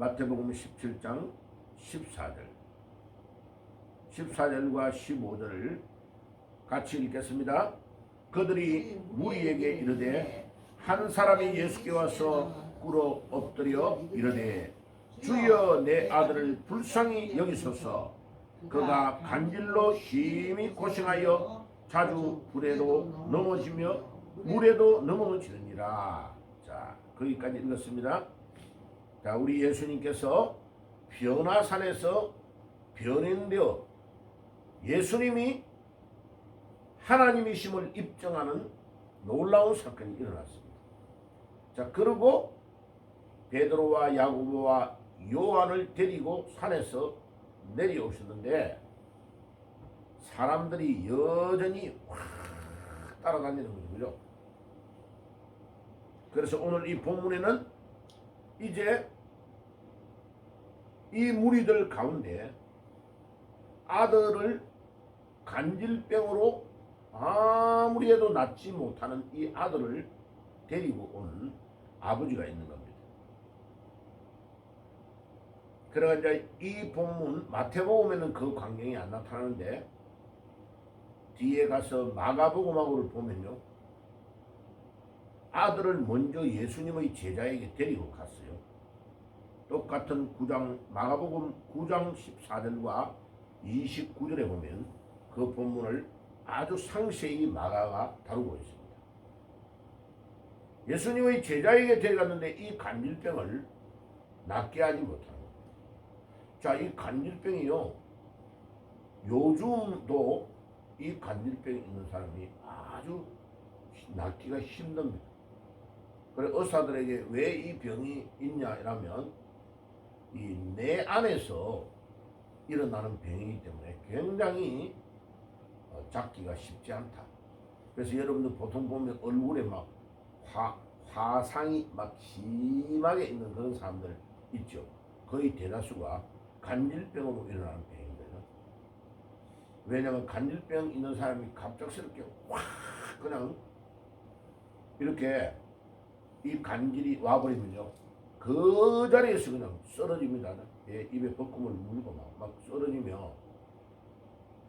마태복음 17장 14절과 15절을 같이 읽겠습니다. 그들이 무리에게 이르되 한 사람이 예수께 와서 꿇어 엎드려 이르되 주여 내 아들을 불쌍히 여기소서. 그가 간질로 심히 고생하여 자주 불에도 넘어지며 물에도 넘어지느니라. 자, 거기까지 읽었습니다. 자, 우리 예수님께서 변화산에서 변행되어 예수님이 하나님이심을 입증하는 놀라운 사건이 일어났습니다. 자, 그리고 베드로와 야고보와 요한을 데리고 산에서 내려오셨는데 사람들이 여전히 확 따라다니는 거죠. 그죠? 그래서 오늘 이 본문에는 이제 이 무리들 가운데 아들을 간질병으로 아무리 해도 낫지 못하는 이 아들을 데리고 온 아버지가 있는 겁니다. 그래서 이제 이 본문 마태복음에는 그 광경이 안 나타나는데 뒤에 가서 마가복음하고를 보면요, 아들을 먼저 예수님의 제자에게 데리고 갔어요. 똑같은 마가복음 9장 14절과 29절에 보면 그 본문을 아주 상세히 마가가 다루고 있습니다. 예수님의 제자에게 데려갔는데 이 간질병을 낫게 하지 못하는 겁니다. 자, 이 간질병이요, 요즘도 이 간질병이 있는 사람이 아주 낫기가 힘듭니다. 그래 의사들에게 왜 이 병이 있냐 이러면 이 뇌 안에서 일어나는 병이기 때문에 굉장히 잡기가 쉽지 않다. 그래서 여러분들 보통 보면 얼굴에 막 화상이 막 심하게 있는 그런 사람들 있죠. 거의 대다수가 간질병으로 일어나는 병입니다. 왜냐하면 간질병 있는 사람이 갑작스럽게 확 그냥 이렇게 이 간질이 와버리면요, 그 자리에서 그냥 쓰러집니다. 입에 벚금을 물고 막 쓰러지며,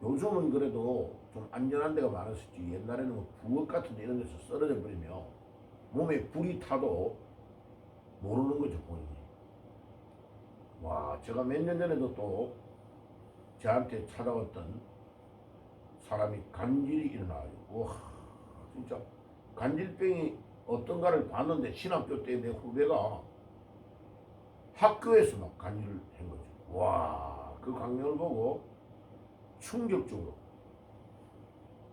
요즘은 그래도 좀 안전한 데가 많았었지 옛날에는 뭐 부엌 같은 데 이런 데서 쓰러져 버리며 몸에 불이 타도 모르는 거죠, 본인이. 와, 제가 몇 년 전에도 또 저한테 찾아왔던 사람이 간질이 일어나가지고, 와, 진짜 간질병이 어떤가를 봤는데, 신학교 때 내 후배가 학교에서 막 간질을 한 거죠. 와, 그 광경을 보고 충격적으로.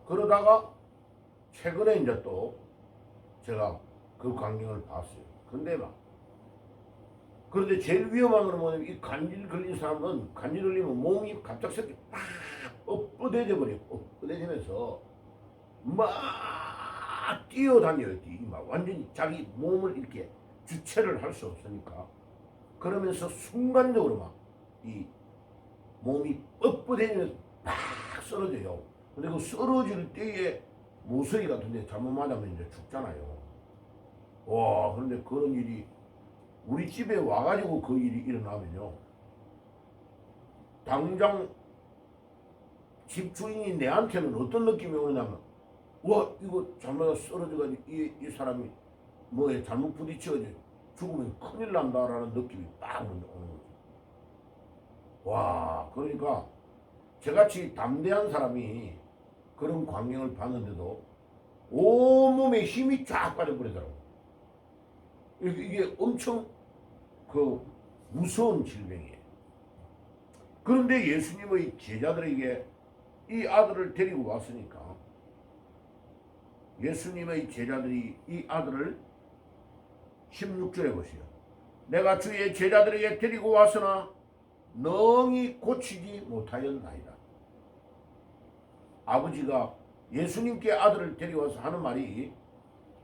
그러다가 최근에 이제 또 제가 그 광경을 봤어요. 그런데 제일 위험한 건 뭐냐면, 이 간질 걸린 사람은 간질 걸리면 몸이 갑작스럽게 막 엎어대져 버려요. 엎어대지면서 막 뛰어다녀요. 막 완전히 자기 몸을 이렇게 주체를 할 수 없으니까. 그러면서 순간적으로 막 이 몸이 엎어대면서 막 쓰러져요. 근데 그 쓰러질 때에 모서리 같은데 잘못 맞으면 이제 죽잖아요. 와, 그런데 그런 일이 우리 집에 와가지고 그 일이 일어나면요, 당장 집주인이 내한테는 어떤 느낌이 오냐면, 와, 이거 잘못 쓰러져가지고 이 사람이 뭐에 잘못 부딪혀가지고 죽으면 큰일 난다라는 느낌이 딱 오는 거죠. 와, 그러니까 저같이 담대한 사람이 그런 광경을 봤는데도 온몸에 힘이 쫙 빠져버리더라고요. 이게 엄청 그 무서운 질병이에요. 그런데 예수님의 제자들에게 이 아들을 데리고 왔으니까 예수님의 제자들이 이 아들을 16절에 보세요. 내가 주의 제자들에게 데리고 왔으나 능히 고치지 못하였나이다. 아버지가 예수님께 아들을 데려와서 하는 말이,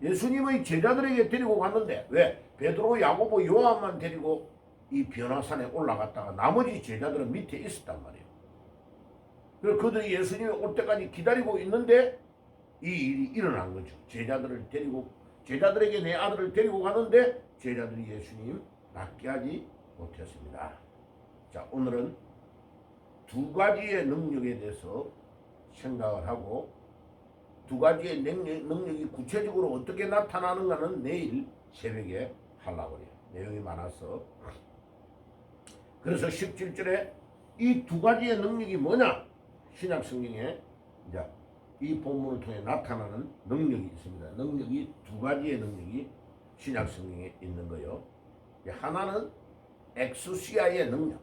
예수님의 제자들에게 데리고 갔는데 왜 베드로, 야고보, 요한만 데리고 이 변화산에 올라갔다가 나머지 제자들은 밑에 있었단 말이에요. 그래서 그들이 예수님이 올 때까지 기다리고 있는데 이 일이 일어난 거죠. 제자들에게 내 아들을 데리고 가는데 제자들이 예수님 낫게 하지 못했습니다. 자, 오늘은 두 가지의 능력에 대해서 생각을 하고 두 가지의 능력이 구체적으로 어떻게 나타나는가는 내일 새벽에 하려고 해요. 내용이 많아서. 그래서 17절에 이 두 가지의 능력이 뭐냐? 신약 성경에 이제 이 본문을 통해 나타나는 능력이 있습니다. 능력이 두 가지의 능력이 신약 성경에 있는 거예요. 하나는 엑수시아의 능력.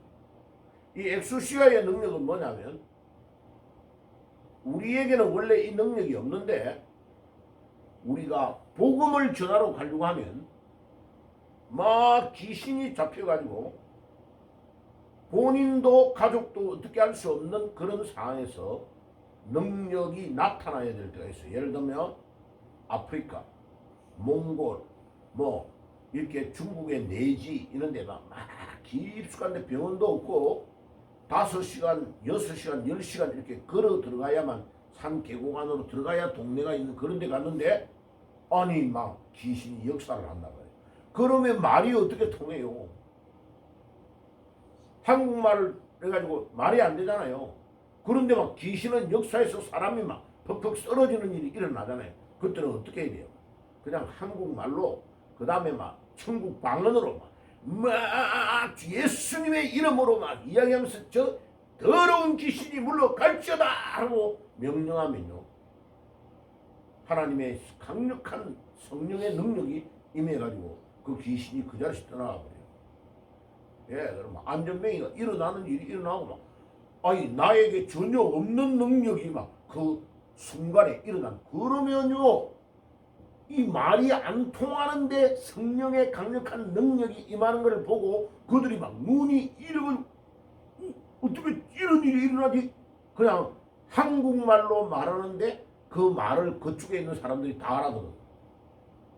이 엑수시아의 능력은 뭐냐면 우리에게는 원래 이 능력이 없는데 우리가 복음을 전하러 가려고 하면 막 귀신이 잡혀가지고 본인도 가족도 어떻게 할 수 없는 그런 상황에서 능력이 나타나야 될 때가 있어요. 예를 들면 아프리카, 몽골, 뭐 이렇게 중국의 내지 이런 데가 막 깊숙한데 병원도 없고 5시간, 6시간, 10시간 이렇게 걸어 들어가야만 산 계곡 안으로 들어가야 동네가 있는 그런 데 갔는데 아니 막 귀신이 역사를 한다 봐요. 그러면 말이 어떻게 통해요? 한국말을 해가지고 말이 안 되잖아요. 그런데 막 귀신은 역사에서 사람이 막 퍽퍽 쓰러지는 일이 일어나잖아요. 그때는 어떻게 해야 돼요? 그냥 한국말로 그 다음에 막 천국 방언으로 막 예수님의 이름으로 막 이야기하면서 저 더러운 귀신이 물러갈지어다 하고 명령하면요 하나님의 강력한 성령의 능력이 임해가지고 그 귀신이 그 자리에서 떠나가 버려요. 예, 그럼 안전뱅이가 일어나는 일이 일어나고 막 아니 나에게 전혀 없는 능력이 막 그 순간에 일어난 그러면요 이 말이 안 통하는데 성령의 강력한 능력이 임하는 것을 보고 그들이 막 눈이 이러고 어떻게 이런 일이 일어나지? 그냥 한국말로 말하는데 그 말을 그쪽에 있는 사람들이 다 알아듣는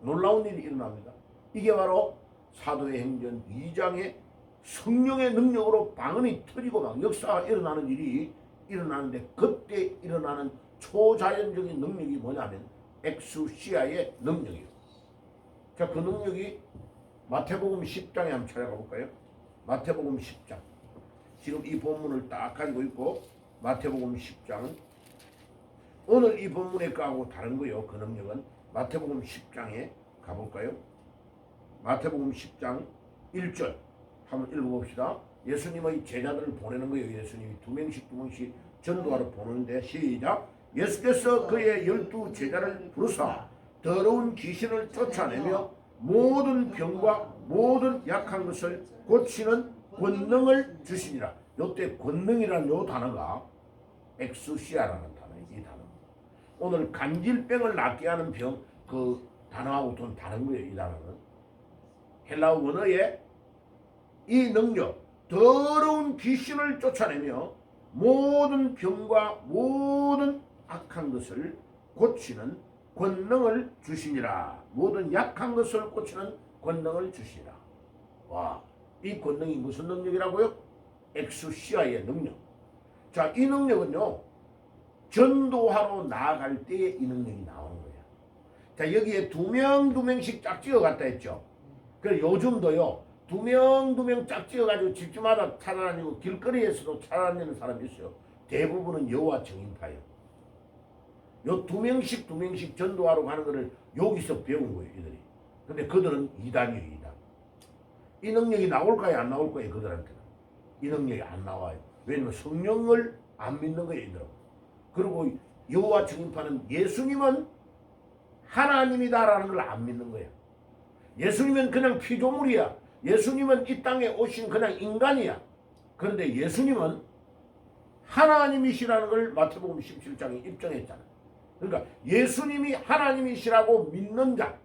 놀라운 일이 일어납니다. 이게 바로 사도의 행전 2장의 성령의 능력으로 방언이 터지고 막 역사가 일어나는 일이 일어나는데 그때 일어나는 초자연적인 능력이 뭐냐면 엑수시아의 능력이에요. 자, 그 능력이 마태복음 10장에 한번 찾아가 볼까요? 마태복음 10장. 지금 이 본문을 딱 가지고 있고 마태복음 10장. 오늘 이 본문에 까고 다른 거요. 그 능력은 마태복음 10장에 가볼까요? 마태복음 10장 1절 한번 읽어봅시다. 예수님의 제자들을 보내는 거예요. 예수님이 두 명씩 전도하러 보내는데 시작. 예수께서 그의 12 제자를 부르사 더러운 귀신을 쫓아내며 모든 병과 모든 약한 것을 고치는 권능을 주시니라. 요때 권능이라는 요 단어가 엑수시아라는 단어예요. 이 단어. 오늘 간질병을 낫게 하는 병 그 단어하고 좀 다른 거예요. 이 단어는 헬라어 원어에 이 능력 더러운 귀신을 쫓아내며 모든 병과 모든 악한 것을 고치는 권능을 주시니라. 모든 약한 것을 고치는 권능을 주시니라. 와, 이 권능이 무슨 능력이라고요? 엑수시아의 능력. 자, 이 능력은요 전도하러 나아갈 때에 이 능력이 나오는 거예요. 자, 여기에 두 명씩 짝 찍어 갔다 했죠. 그래 요즘도요 두 명 짝 찍어가지고 집집마다 찾아다니고 길거리에서도 찾아다니는 사람이 있어요. 대부분은 여호와 증인파예요. 요 두 명씩 전도하러 가는 거를 여기서 배운 거예요, 이들이. 근데 그들은 이단이에요, 이단. 이 능력이 나올까요, 안 나올 거예요, 그들한테는. 이 능력이 안 나와요. 왜냐면 성령을 안 믿는 거예요, 이들은. 그리고 여호와 증인파는 예수님은 하나님이다라는 걸 안 믿는 거예요. 예수님은 그냥 피조물이야. 예수님은 이 땅에 오신 그냥 인간이야. 그런데 예수님은 하나님이시라는 걸 마태복음 17장에 입증했잖아. 그러니까 예수님이 하나님이시라고 믿는 자,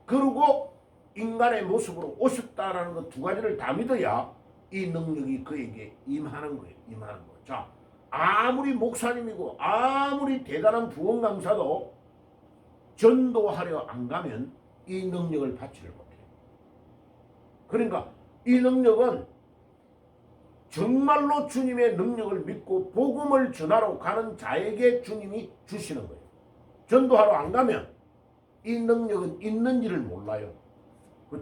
그리고 인간의 모습으로 오셨다라는 것 두 가지를 다 믿어야 이 능력이 그에게 임하는 거예요. 임하는 거. 자, 아무리 목사님이고 아무리 대단한 부흥 강사도 전도하려 안 가면 이 능력을 받지를 못해요. 그러니까 이 능력은 정말로 주님의 능력을 믿고 복음을 전하러 가는 자에게 주님이 주시는 거예요. 전도하러 안 가면 이 능력은 있는지를 몰라요.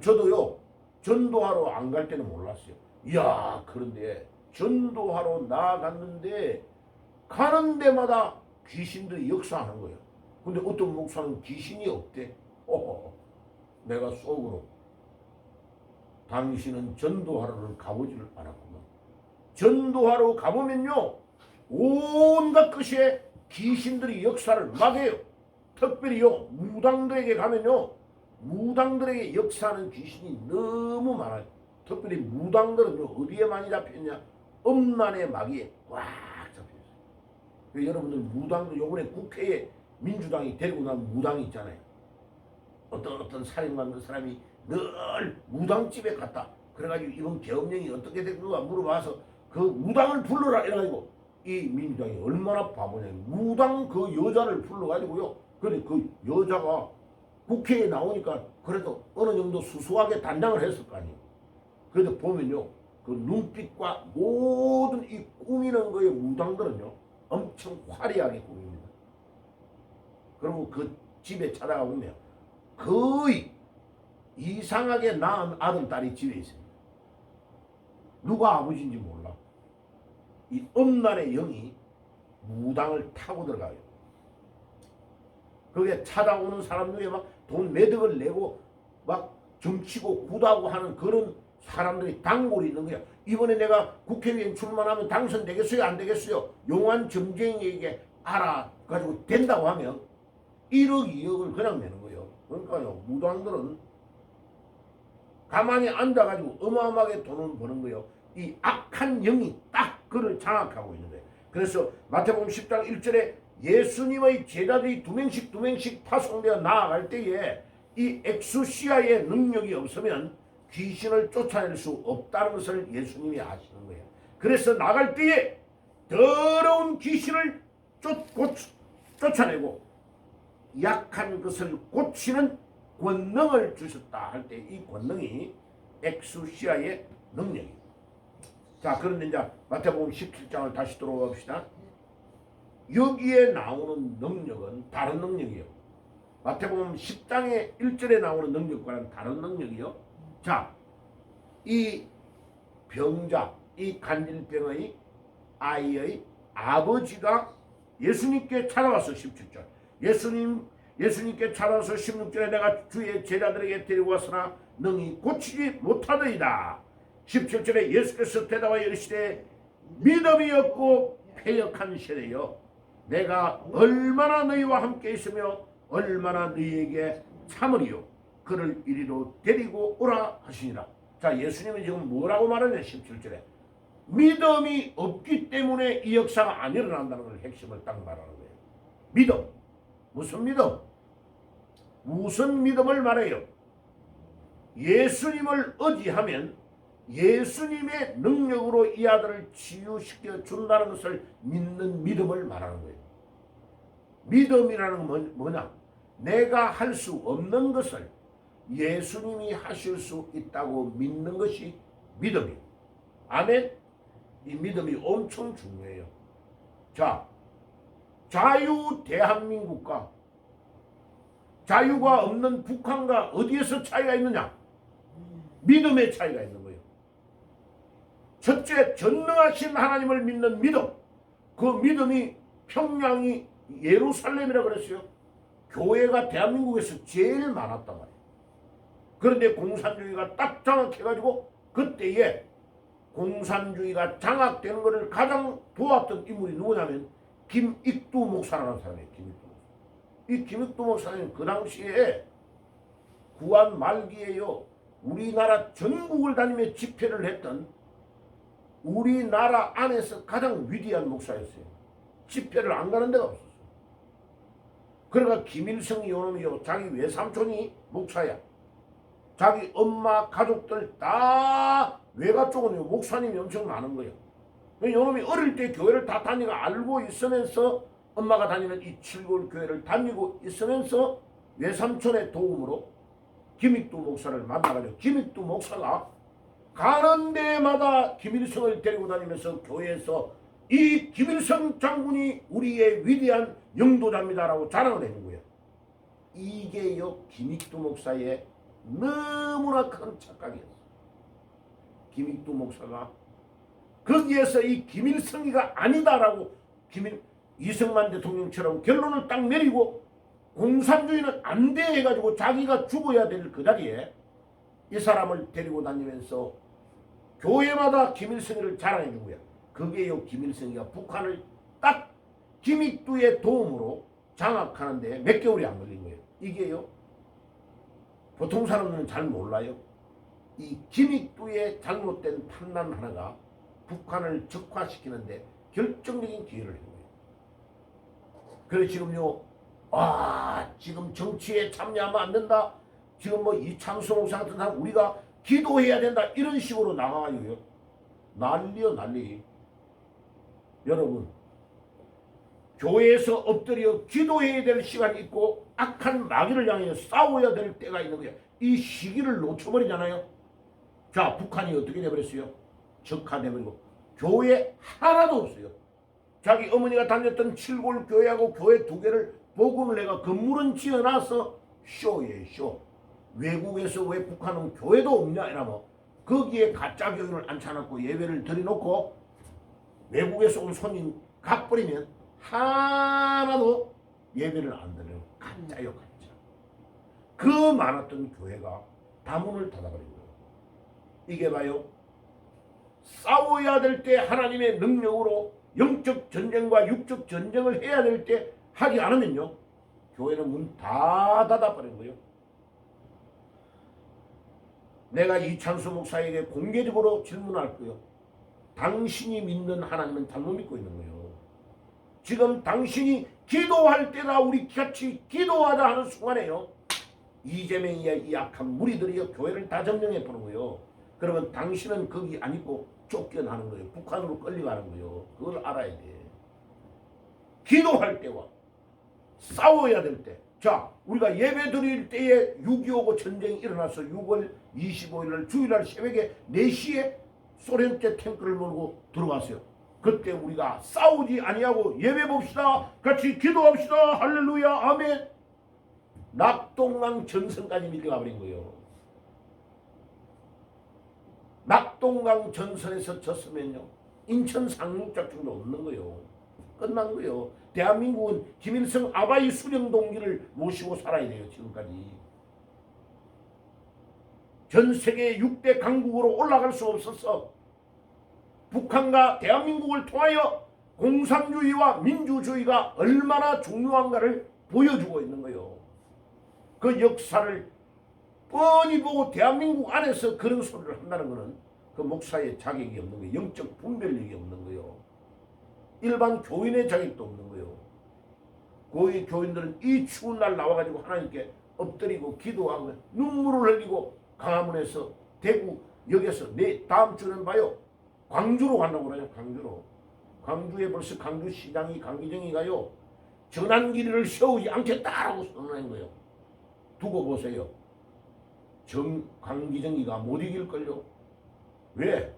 저도요 전도하러 안 갈 때는 몰랐어요. 이야, 그런데 전도하러 나아갔는데 가는 데마다 귀신들이 역사하는 거예요. 근데 어떤 목사는 귀신이 없대. 내가 속으로 당신은 전도하러를 가보지를 않았구만. 전도하러 가보면요, 온갖 것에 귀신들이 역사를 막해요. 특별히요, 무당들에게 가면요, 무당들에게 역사하는 귀신이 너무 많아요. 특별히 무당들은요, 어디에 많이 잡혀있냐? 음란의 마귀에 꽉 잡혀있어요. 여러분들 무당들, 요번에 국회에 민주당이 데리고 난 무당이 있잖아요. 어떤 사령 받는 사람이 늘 무당집에 갔다. 그래가지고 이번 계엄령이 어떻게 될까 물어봐서 그 무당을 불러라 이래가지고, 이 민주당이 얼마나 바보냐. 무당 그 여자를 불러가지고요, 근데 그 여자가 국회에 나오니까 그래도 어느 정도 수수하게 단장을 했을 거 아니에요. 그래도 보면요, 그 눈빛과 모든 이 꾸미는 거에 무당들은요 엄청 화려하게 꾸밉니다. 그리고 그 집에 찾아가 보면 거의 이상하게 낳은 아들, 딸이 집에 있습니다. 누가 아버지인지 몰라. 이 음란의 영이 무당을 타고 들어가요. 그게 찾아오는 사람 중에 막 돈 매덕을 내고 막 점치고 구다고 하는 그런 사람들이 단골이 있는 거야. 이번에 내가 국회의원 출마하면 당선되겠어요? 안 되겠어요? 용한 정쟁이에게 알아가지고 된다고 하면 1억, 2억을 그냥 내는 거예요. 그러니까요, 무당들은 가만히 앉아가지고 어마어마하게 돈을 버는 거예요. 이 악한 영이 딱 그를 장악하고 있는 거예요. 그래서 마태복음 10장 1절에 예수님의 제자들이 두 명씩 파송되어 나아갈 때에 이 엑수시아의 능력이 없으면 귀신을 쫓아낼 수 없다는 것을 예수님이 아시는 거예요. 그래서 나갈 때에 더러운 귀신을 쫓아내고 약한 것을 고치는 권능을 주셨다 할 때 이 권능이 엑수시아의 능력입니다. 자, 그런데 이제 마태복음 17장을 다시 들어가 봅시다. 여기에 나오는 능력은 다른 능력이에요. 마태복음 10장의 1절에 나오는 능력과는 다른 능력이요. 자, 이 병자, 이 간질병의 아이의 아버지가 예수님께 찾아와서 17절. 예수님께 찾아와서 16절에 내가 주의 제자들에게 데리고 왔으나 능히 고치지 못하더이다. 17절에 예수께서 대답하여 이르시되 믿음이 없고 패역한 세대여, 내가 얼마나 너희와 함께 있으며 얼마나 너희에게 참으리요. 그를 이리로 데리고 오라 하시니라. 자, 예수님은 지금 뭐라고 말하냐? 17절에 믿음이 없기 때문에 이 역사가 안 일어난다는 걸 핵심을 딱 말하는 거예요. 믿음. 무슨 믿음? 무슨 믿음을 말해요? 예수님을 의지하면 예수님의 능력으로 이 아들을 치유시켜 준다는 것을 믿는 믿음을 말하는 거예요. 믿음이라는 건 뭐냐? 내가 할 수 없는 것을 예수님이 하실 수 있다고 믿는 것이 믿음이에요. 아멘? 이 믿음이 엄청 중요해요. 자, 자유 대한민국과 자유가 없는 북한과 어디에서 차이가 있느냐? 믿음의 차이가 있는 거예요. 첫째, 전능하신 하나님을 믿는 믿음. 그 믿음이 평양이 예루살렘이라 그랬어요. 교회가 대한민국에서 제일 많았단 말이에요. 그런데 공산주의가 딱 장악해가지고 그때에 공산주의가 장악되는 것을 가장 도왔던 인물이 누구냐면 김익두 목사라는 사람이에요. 김익두 목사. 이 김익두 목사는 그 당시에 구한 말기에요, 우리나라 전국을 다니며 집회를 했던 우리나라 안에서 가장 위대한 목사였어요. 집회를 안 가는 데가 없었어요. 그러니까 김일성이 요놈이요, 자기 외삼촌이 목사야. 자기 엄마 가족들 다 외가 쪽은 목사님이 엄청 많은 거예요. 요놈이 어릴 때 교회를 다 다니고 알고 있으면서 엄마가 다니는 이 칠골 교회를 다니고 있으면서 외삼촌의 도움으로 김익두 목사를 만나가지고 김익두 목사가 가는 데마다 김일성을 데리고 다니면서 교회에서 이 김일성 장군이 우리의 위대한 영도자입니다라고 자랑을 해준 거예요. 이게요, 김익두 목사의 너무나 큰 착각이었어요. 김익두 목사가. 거기에서 이 김일성이가 아니다라고 이승만 대통령처럼 결론을 딱 내리고 공산주의는 안 돼 해가지고 자기가 죽어야 될 그 자리에 이 사람을 데리고 다니면서 교회마다 김일성이를 자랑해 준 거야. 그게요, 김일성이가 북한을 딱 김익두의 도움으로 장악하는데 몇 개월이 안 걸린 거예요. 이게요, 보통 사람들은 잘 몰라요. 이 김익두의 잘못된 판단 하나가 북한을 적화시키는데 결정적인 기회를 한 거예요. 그래서 지금요, 지금 정치에 참여하면 안 된다. 지금 뭐 이창수 목사 같은 사람 우리가 기도해야 된다. 이런 식으로 나가요. 난리요, 난리. 여러분, 교회에서 엎드려 기도해야 될 시간이 있고 악한 마귀를 향해 싸워야 될 때가 있는 거예요. 이 시기를 놓쳐버리잖아요. 자, 북한이 어떻게 돼버렸어요? 적화돼버리고 교회 하나도 없어요. 자기 어머니가 다녔던 칠골 교회하고 교회 두 개를 복음을 내가 건물은 지어놔서 쇼예요, 쇼. 외국에서 왜 북한은 교회도 없냐 이러면 거기에 가짜 교인을 앉혀놓고 예배를 드려놓고 외국에서 온 손님 갚버리면 하나도 예배를 안 드려요. 가짜요, 가짜. 그 많았던 교회가 다문을 닫아버린 거예요. 이게 봐요. 싸워야 될 때 하나님의 능력으로 영적 전쟁과 육적 전쟁을 해야 될 때 하지 않으면요, 교회는 문 다 닫아버린 거예요. 내가 이창수 목사에게 공개적으로 질문할 거예요. 당신이 믿는 하나님은 잘못 믿고 있는 거예요. 지금 당신이 기도할 때가 우리 같이 기도하자 하는 순간에요, 이재명이야 이 악한 무리들이 교회를 다 점령해 보는 거예요. 그러면 당신은 거기 안 있고 쫓겨나는 거예요. 북한으로 끌려가는 거예요. 그걸 알아야 돼. 기도할 때와 싸워야 될 때. 자, 우리가 예배 드릴 때에 6.25 전쟁이 일어나서 6월 25일 날 주일날 새벽에 4시에 소련제 탱크를 몰고 들어갔어요. 그때 우리가 싸우지 아니하고 예배 봅시다. 같이 기도합시다. 할렐루야 아멘. 낙동강 전선까지 밀려가 버린 거예요. 낙동강 전선에서 졌으면요, 인천 상륙작전도 없는 거예요. 끝난 거예요. 대한민국은 김일성 아바이 수령 동기를 모시고 살아야 돼요. 지금까지 전 세계 6대 강국으로 올라갈 수 없었어. 북한과 대한민국을 통하여 공산주의와 민주주의가 얼마나 중요한가를 보여주고 있는 거예요. 그 역사를 뻔히 보고 대한민국 안에서 그런 소리를 한다는 것은 그 목사의 자격이 없는 거예요. 영적 분별력이 없는 거예요. 일반 교인의 자격도 없는 거예요. 고위 교인들은 이 추운 날 나와가지고 하나님께 엎드리고 기도하고 눈물을 흘리고 강화문에서 대구 역에서 다음 주는 봐요, 광주로 간다고 그래요. 광주로. 광주에 벌써 광주시장이 강기정이가요, 전환길을 세우지 않겠다라고 선언한 거예요. 두고 보세요. 강기정이가 못 이길걸요. 왜?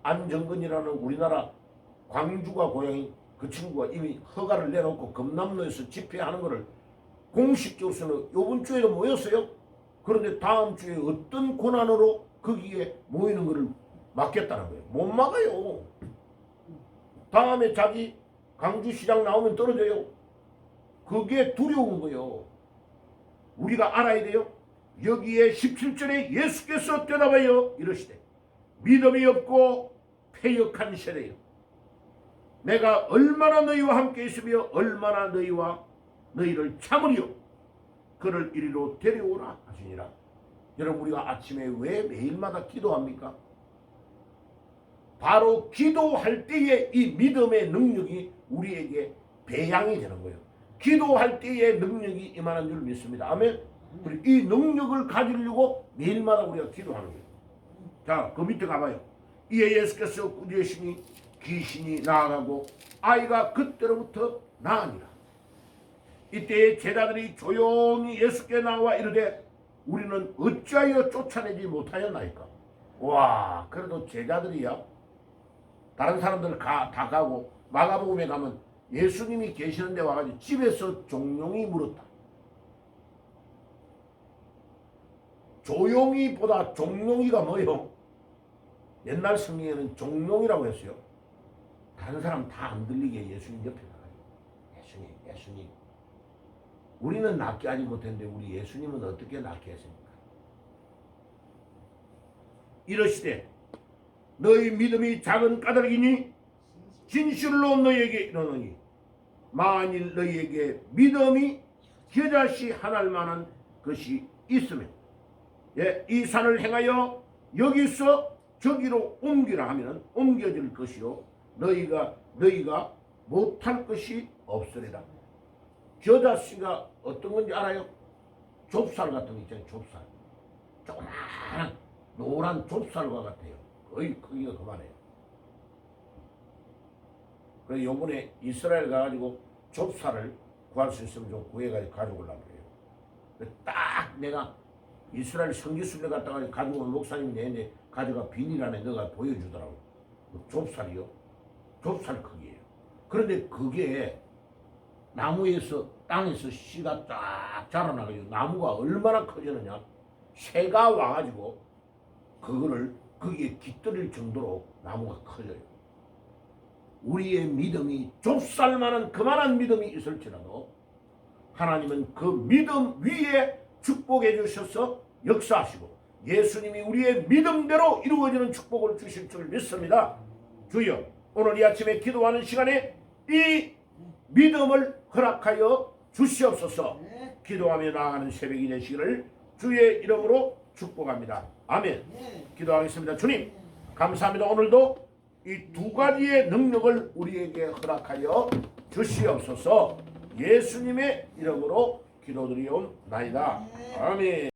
안정근이라는 우리나라 광주가 고향인 그 친구가 이미 허가를 내놓고 금남로에서 집회하는 것을 공식적으로는 이번 주에도 모였어요. 그런데 다음 주에 어떤 권한으로 거기에 모이는 것을 막겠다는 거예요. 못 막아요. 다음에 자기 광주시장 나오면 떨어져요. 그게 두려운 거예요. 우리가 알아야 돼요. 여기에 17절에 예수께서 대답하여 이러시되 믿음이 없고 패역한 세대요. 내가 얼마나 너희와 함께 있으며 얼마나 너희를 참으리요. 그를 이리로 데려오라 하시니라. 여러분, 우리가 아침에 왜 매일마다 기도합니까? 바로 기도할 때에 이 믿음의 능력이 우리에게 배양이 되는 거예요. 기도할 때에 능력이 임하는 줄 믿습니다. 아멘. 그리고 이 능력을 가지려고 매일마다 우리가 기도하는 거예요. 자, 그 밑에 가봐요. 이에 예수께서 꾸짖으시니 귀신이 나아가고 아이가 그때로부터 나으니라. 이때 제자들이 조용히 예수께 나와 이르되 우리는 어찌하여 쫓아내지 못하였나이까. 와, 그래도 제자들이야, 다른 사람들 다 가고 마가복음에 가면 예수님이 계시는 데 와가지고 집에서 종용이 물었다. 조용히보다 종용이가 뭐요? 옛날 성경에는 종룡이라고 했어요. 다른 사람 다 안 들리게 예수님 옆에 나가요. 예수님, 예수님. 우리는 낫게 하지 못했는데 우리 예수님은 어떻게 낫게 했습니까? 이러시되 너희 믿음이 작은 까닭이니 진실로 너희에게 이르노니 만일 너희에게 믿음이 겨자씨 하나일 만한 것이 있으면 이 산을 행하여 여기서 저기로 옮기라 하면 옮겨질 것이요 너희가 못할 것이 없으리라. 겨자씨가 어떤 건지 알아요? 좁쌀 같은 거 있잖아요. 좁쌀. 조그마한 노란 좁쌀과 같아요. 거의 크기가 그만해요. 그래서 요번에 이스라엘 가가지고 좁쌀을 구할 수 있으면 좀 구해가지고 가져오려고 그래요. 딱 내가 이스라엘 성지순례 갔다가 가지고 온 목사님이 내내 가져가 비닐 안에 넣어가 보여주더라고. 좁쌀이요. 좁쌀 크기예요. 그런데 그게 나무에서 땅에서 씨가 쫙 자라나가지고 나무가 얼마나 커지느냐. 새가 와가지고 그거를 거기에 깃들일 정도로 나무가 커져요. 우리의 믿음이 좁쌀만한 그만한 믿음이 있을지라도 하나님은 그 믿음 위에 축복해 주셔서 역사하시고 예수님이 우리의 믿음대로 이루어지는 축복을 주실 줄 믿습니다. 주여, 오늘 이 아침에 기도하는 시간에 이 믿음을 허락하여 주시옵소서. 기도하며 나아가는 새벽이 되시기를 주의 이름으로 축복합니다. 아멘. 기도하겠습니다. 주님, 감사합니다. 오늘도 이 두 가지의 능력을 우리에게 허락하여 주시옵소서. 예수님의 이름으로 기도드리옵나이다. 아멘.